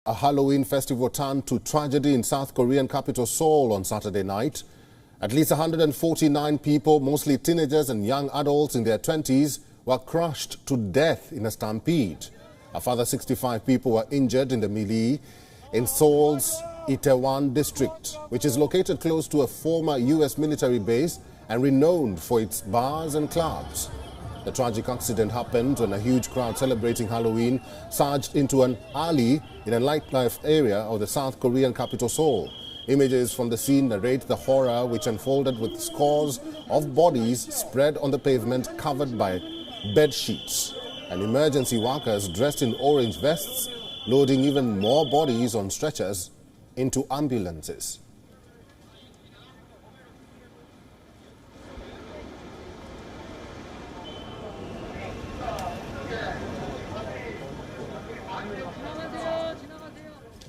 A Halloween festival turned to tragedy in South Korean capital Seoul on Saturday night. At least 149 people, mostly teenagers and young adults in their 20s, were crushed to death in a stampede. A further 65 people were injured in the melee in Seoul's Itaewon district, which is located close to a former U.S. military base and renowned for its bars and clubs. The tragic accident happened when a huge crowd celebrating Halloween surged into an alley in a nightlife area of the South Korean capital Seoul. Images from the scene narrate the horror which unfolded with scores of bodies spread on the pavement covered by bed sheets and emergency workers dressed in orange vests loading even more bodies on stretchers into ambulances.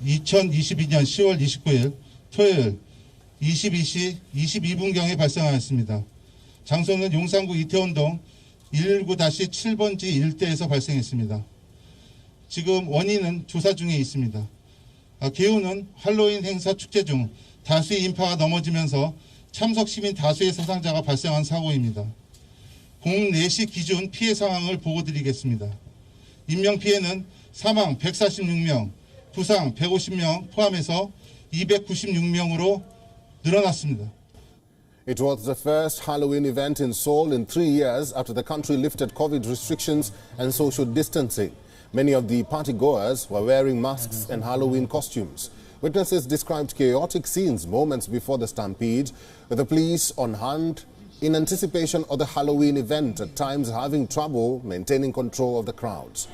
(2022년 10월 29일) 토요일 22시 22분경에 발생하였습니다. 장소는 용산구 이태원동 119-7번지 일대에서 발생했습니다. 지금 원인은 조사 중에 있습니다. 개요는 할로윈 행사 축제 중 다수의 인파가 넘어지면서 참석 시민 다수의 사상자가 발생한 사고입니다. 공응 4시 기준 피해 상황을 보고드리겠습니다. 인명피해는 사망 146명, 부상 150명 포함해서 296명으로 늘어났습니다. It was the first Halloween event in Seoul in 3 years after the country lifted COVID restrictions and social distancing. Many of the partygoers were wearing masks and Halloween costumes. Witnesses described chaotic scenes moments before the stampede, with the police on hand in anticipation of the Halloween event, at times having trouble maintaining control of the crowds.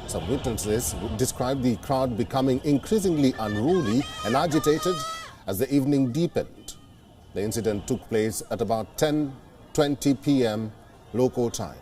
Some witnesses described the crowd becoming increasingly unruly and agitated as the evening deepened. The incident took place at about 10:20 p.m. local time.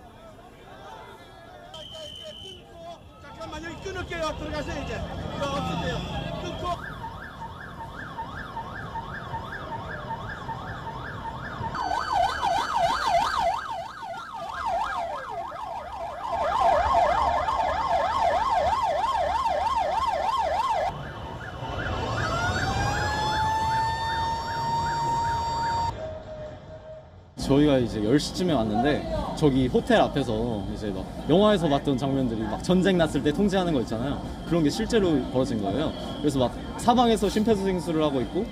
저희가 이제 10시쯤에 왔는데 저기 호텔 앞에서 이제 막 영화에서 봤던 장면들이 막 전쟁 났을 때 통제하는 거 있잖아요. 그런 게 실제로 벌어진 거예요. 그래서 막 사방에서 심폐소생술을 하고 있고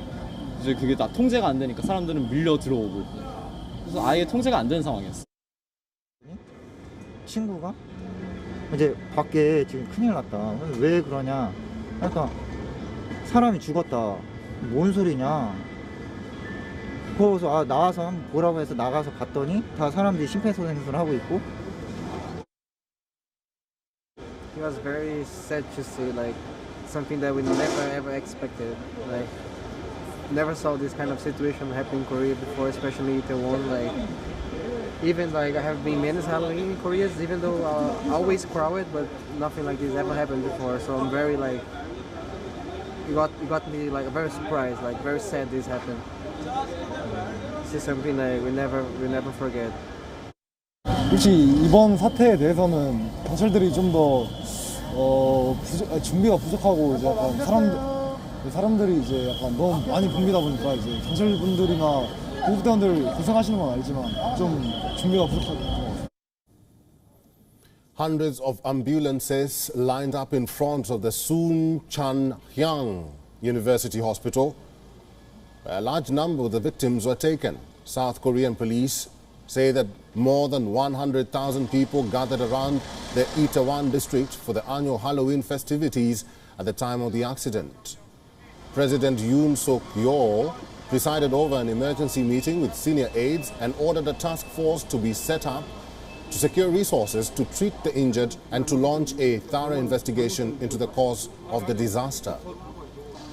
이제 그게 다 통제가 안 되니까 사람들은 밀려 들어오고 그래서 아예 통제가 안 되는 상황이었어요. 친구가 이제 밖에 지금 큰일 났다. 왜 그러냐? 그러니까 사람이 죽었다. 뭔 소리냐? 그래서 나와서 한번 보라고 해서 나가서 봤더니 다 사람들이 심폐소생술을 하고 있고. It was very sad to see, like something that we never ever expected. Like never saw this kind of situation happen in Korea before, especially Itaewon. Like even like I have been many Halloween in Korea, even though always crowded, but nothing like this ever happened before. So I'm very like it got me like very surprised, like very sad this happened. This is something like we never forget. 솔직히 이번 사태에 대해서는 경찰들이 좀 더 준비가 부족하고 이제 약간 사람들이 이제 약간 너무 많이 붐비다 보니까 이제 경찰분들이나 보호대원들 고생하시는 건 알지만 좀 준비가 부족한 것 같아요. Hundreds of ambulances lined up in front of the Soon-Chan-hyang University Hospital. A large number of the victims were taken. South Korean police say that more than 100,000 people gathered around the Itaewon district for the annual Halloween festivities at the time of the accident. President Yoon Suk-yeol presided over an emergency meeting with senior aides and ordered a task force to be set up to secure resources to treat the injured and to launch a thorough investigation into the cause of the disaster.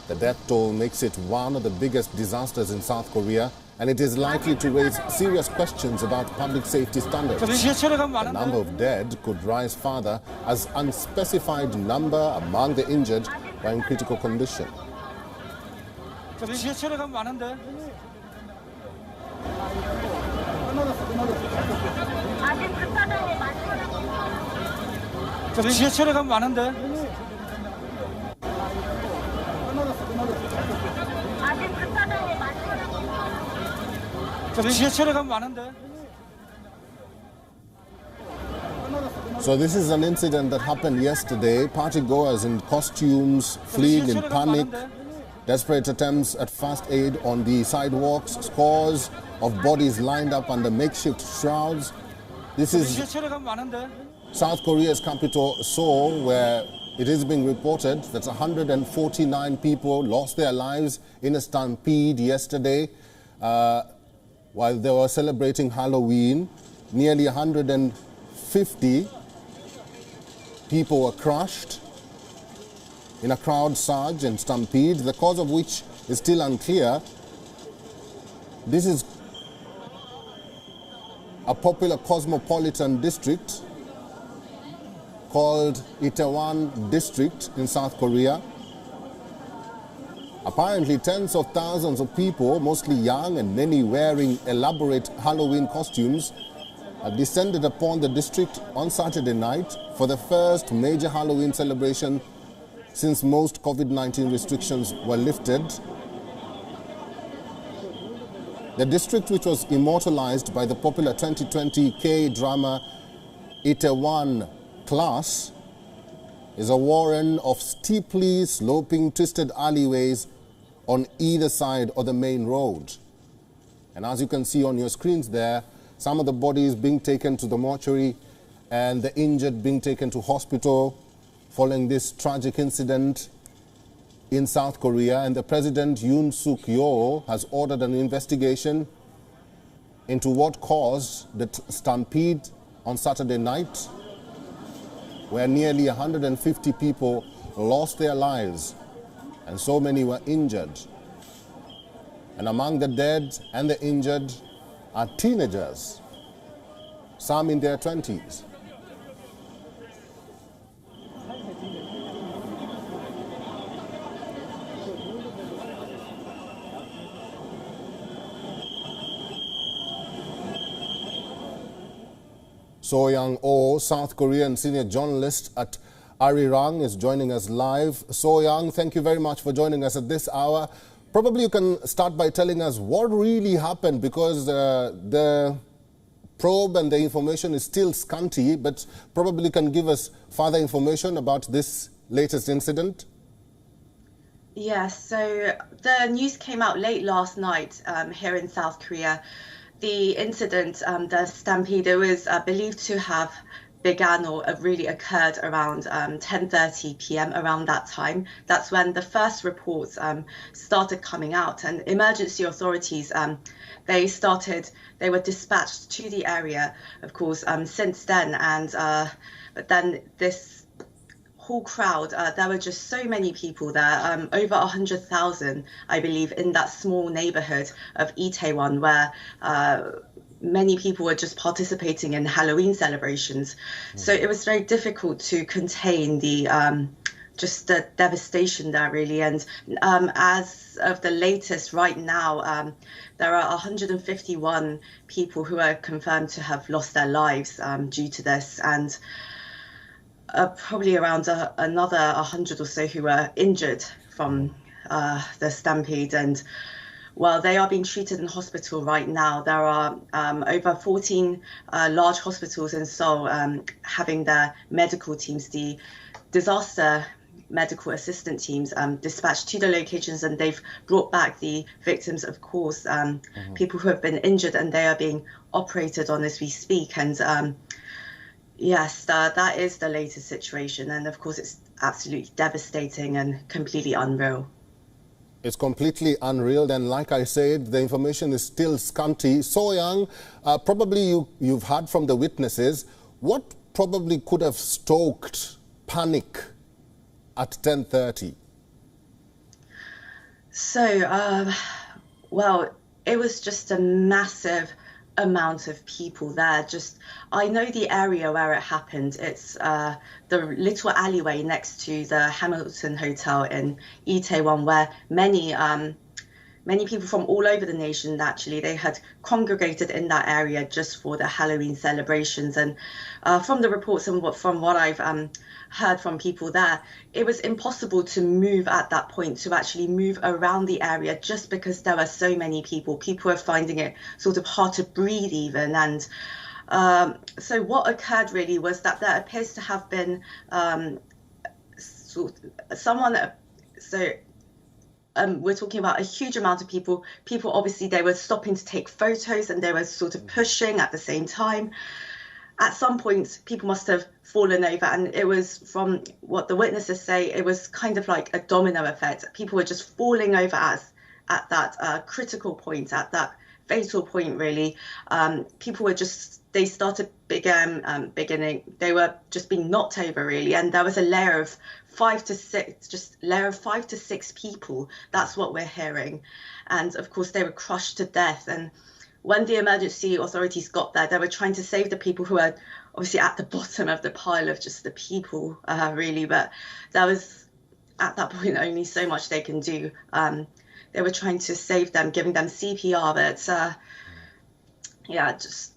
The death toll makes it one of the biggest disasters in South Korea, and it is likely to raise serious questions about public safety standards. The number of dead could rise further as unspecified number among the injured were in critical condition. 지하철에 가면 많은데. 지하철에 가면 많은데. So this is an incident that happened yesterday. Partygoers in costumes fleeing in panic. Desperate attempts at first aid on the sidewalks. Scores of bodies lined up under makeshift shrouds. This is South Korea's capital, Seoul, where it is being reported that 149 people lost their lives in a stampede yesterday while they were celebrating Halloween. Nearly 150 people were crushed in a crowd surge and stampede, the cause of which is still unclear. This is a popular cosmopolitan district called Itaewon District in South Korea. Apparently tens of thousands of people, mostly young and many wearing elaborate Halloween costumes, have descended upon the district on Saturday night for the first major Halloween celebration since most COVID-19 restrictions were lifted. The district, which was immortalized by the popular 2020 K-drama Itaewon Class, is a warren of steeply sloping twisted alleyways on either side of the main road. And as you can see on your screens there, some of the bodies being taken to the mortuary and the injured being taken to hospital following this tragic incident in South Korea. And the President Yoon Suk Yeol has ordered an investigation into what caused the stampede on Saturday night, where nearly 150 people lost their lives and so many were injured. And among the dead and the injured are teenagers, some in their 20s. So Young-oh, South Korean senior journalist at Arirang, is joining us live. So Young, thank you very much for joining us at this hour. Probably you can start by telling us what really happened, because the probe and the information is still scanty, but probably you can give us further information about this latest incident. Yes, so the news came out late last night here in South Korea. The incident, the stampede, it was believed to have began or really occurred around 10:30 p.m. around that time. That's when the first reports started coming out, and emergency authorities they were dispatched to the area, of course, since then. And but then this whole crowd, there were just so many people there, over 100,000, I believe, in that small neighborhood of Itaewon, where many people were just participating in Halloween celebrations. So it was very difficult to contain the just the devastation there, really. And as of the latest right now, there are 151 people who are confirmed to have lost their lives due to this, and probably around another 100 or so who were injured from the stampede. And well, they are being treated in hospital right now. There are over 14 large hospitals in Seoul having their medical teams, the disaster medical assistant teams, dispatched to the locations, and they've brought back the victims, of course, people who have been injured, and they are being operated on as we speak. And yes, that is the latest situation. And of course, it's absolutely devastating and completely unreal. It's completely unreal, and like I said, the information is still scanty. So Young, probably you've heard from the witnesses. What probably could have stoked panic at 10:30? So, well, it was just a massive amount of people there. I know the area where it happened. It's the little alleyway next to the Hamilton Hotel in Itaewon, where many many people from all over the nation, actually, they had congregated in that area just for the Halloween celebrations. And from the reports and from what I've heard from people there, it was impossible to move at that point, to actually move around the area, just because there were so many people. People were finding it sort of hard to breathe even. And so what occurred really was that there appears to have been we're talking about a huge amount of people. People, obviously, they were stopping to take photos and they were sort of pushing at the same time. At some point, people must have fallen over, and it was, from what the witnesses say, it was kind of like a domino effect. People were just falling over at that critical point, at that fatal point, really. People were just, they started beginning, they were just being knocked over, really, and there was a layer of 5 to 6 people. That's what we're hearing. And of course they were crushed to death. And when the emergency authorities got there, they were trying to save the people who were obviously at the bottom of the pile of just the people, really. But there was, at that point, only so much they can do. They were trying to save them, giving them CPR, but yeah, just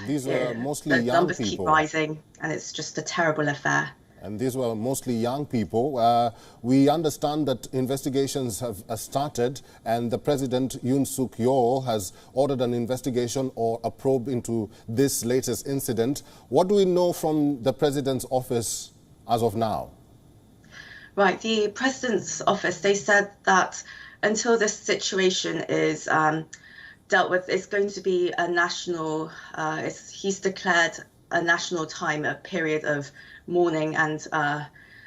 these were mostly the young numbers people. keep rising, and it's just a terrible affair. And these were mostly young people. We understand that investigations have started, and the President, Yoon Suk-yeol, has ordered an investigation or a probe into this latest incident. What do we know from the President's office as of now? Right, the President's office, they said that until this situation is dealt with, it's going to be a national, he's declared a national time, a period of mourning, and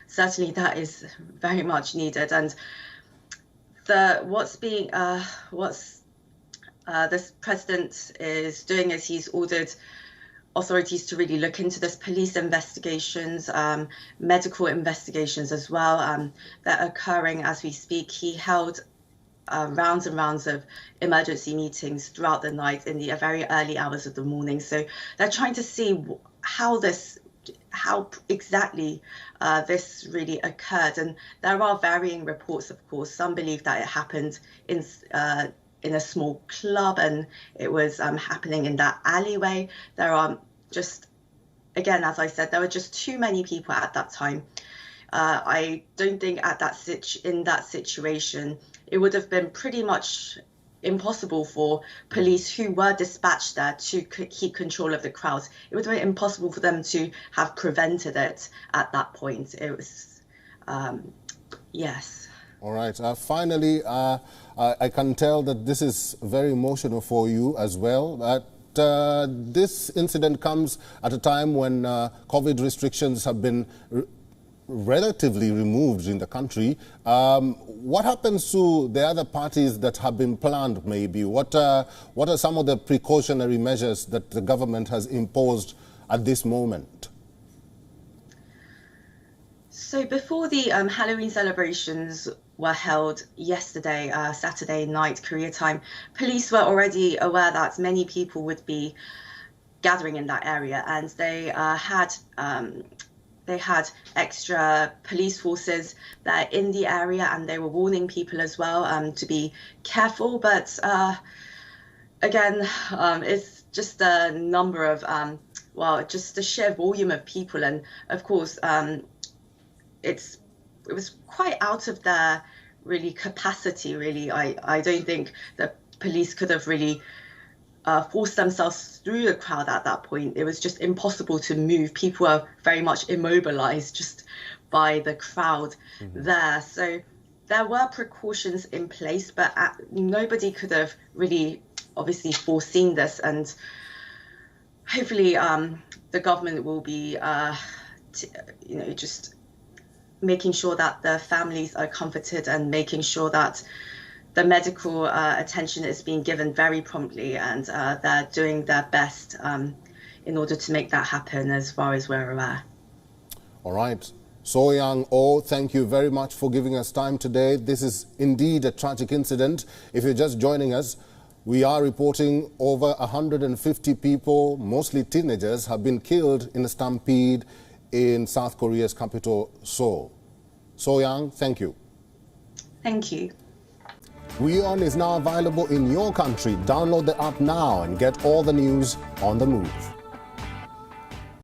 certainly that is very much needed. And this president is doing is he's ordered authorities to really look into this, police investigations, medical investigations as well, that are occurring as we speak. He held rounds and rounds of emergency meetings throughout the night in the very early hours of the morning. So they're trying to see how exactly this really occurred. And there are varying reports, of course. Some believe that it happened in a small club and it was happening in that alleyway. There are just, again, as I said, there were just too many people at that time. I don't think in that situation, it would have been pretty much impossible for police who were dispatched there to keep control of the crowds. It would have been impossible for them to have prevented it at that point. It was, yes. All right. Finally, I can tell that this is very emotional for you as well. This incident comes at a time when COVID restrictions have been relatively removed in the country. What happens to the other parties that have been planned, maybe? What are some of the precautionary measures that the government has imposed at this moment? So before the Halloween celebrations were held yesterday, Saturday night, Korea time, police were already aware that many people would be gathering in that area, and they had extra police forces there in the area, and they were warning people as well to be careful. But again, it's just a number of, just the sheer volume of people. And of course, it was quite out of their really capacity, really. I don't think the police could have really forced themselves through the crowd at that point. It was just impossible to move. People were very much immobilized just by the crowd there. So there were precautions in place, but nobody could have really obviously foreseen this. And hopefully the government will be, just making sure that the families are comforted and making sure that the medical attention is being given very promptly, and they're doing their best in order to make that happen as far as we're aware. All right. So-young, thank you very much for giving us time today. This is indeed a tragic incident. If you're just joining us, we are reporting over 150 people, mostly teenagers, have been killed in a stampede in South Korea's capital, Seoul. So-young, thank you. Thank you. WeOn is now available in your country. Download the app now and get all the news on the move.